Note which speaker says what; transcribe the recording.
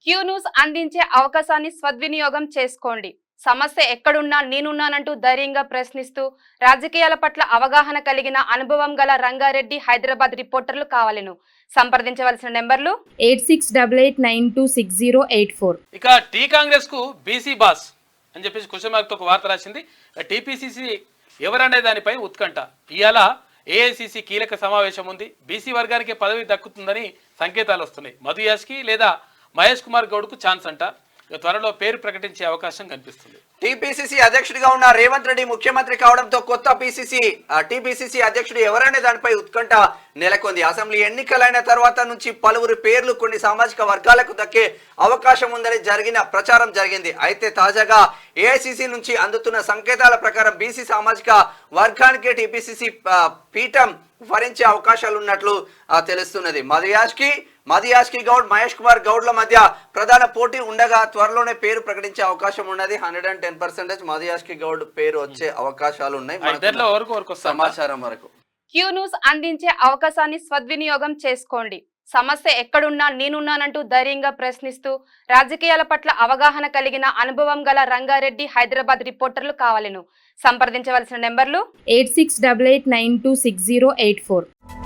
Speaker 1: Q news అందించే అవకాశాన్ని సద్వినియోగం చేసుకోండి. సమస్య ఎక్కడున్నా నేనున్నానంటూ ధైర్యంగా ప్రశ్నిస్తూ రాజకీయాల పట్ల అవగాహన కలిగిన అనుభవం గల రంగారెడ్డి హైదరాబాద్ రిపోర్టర్లు కావాలను. సంప్రదించవలసిన నెంబర్లు
Speaker 2: 8688926084.
Speaker 3: ఇక టీ కాంగ్రెస్ కు బీసీ బాస్ అని చెప్పేసి క్వశ్చన్ మార్క్ తో ఒక వార్త రాసింది. టీపీసీసీ ఎవరనే దానిపై ఉత్కంఠ. ఇవాళ ఏఐసీసీ కీలక సమావేశం ఉంది. బీసీ వర్గానికి పదవి దక్కుతుందని సంకేతాలు వస్తున్నాయి. మధు యాష్కి లేదా మహేష్ కుమార్ గౌడ్కు ఛాన్స్ అంట. త్వరలో పేరు ప్రకటించే అవకాశం కనిపిస్తుంది.
Speaker 4: టీపీసీసీ అధ్యక్షుడిగా ఉన్న రేవంత్ రెడ్డి ముఖ్యమంత్రి కావడంతో కొత్త టీపీసీసీ అధ్యక్షుడు ఎవరనే దానిపై ఉత్కంఠ నెలకొంది. అసెంబ్లీ ఎన్నికలైన తర్వాత నుంచి పలువురు పేర్లు కొన్ని సామాజిక వర్గాలకు దక్కే అవకాశం ఉందని ప్రచారం జరిగింది. అయితే తాజాగా ఏఐసీసీ నుంచి అందుతున్న సంకేతాల ప్రకారం బీసీ సామాజిక వర్గానికి టీపీసీసీ పీఠం భరించే అవకాశాలు ఉన్నట్లు తెలుస్తున్నది. మధు యాష్కి గౌడ్, మహేష్ కుమార్ గౌడ్ల మధ్య ప్రధాన పోటీ ఉండగా త్వరలోనే పేరు ప్రకటించే అవకాశం ఉన్నది. 110% మధు యాష్కి గౌడ్ పేరు వచ్చే అవకాశాలు ఉన్నాయి సమాచారం వరకు.
Speaker 1: క్యూ న్యూస్ అందించే అవకాశాన్ని సద్వినియోగం చేసుకోండి. సమస్య ఎక్కడున్నా నేనున్నానంటూ ధైర్యంగా ప్రశ్నిస్తూ రాజకీయాల పట్ల అవగాహన కలిగిన అనుభవం గల రంగారెడ్డి హైదరాబాద్ రిపోర్టర్లు కావాలను. సంప్రదించవలసిన నెంబర్లు
Speaker 2: 8688926084.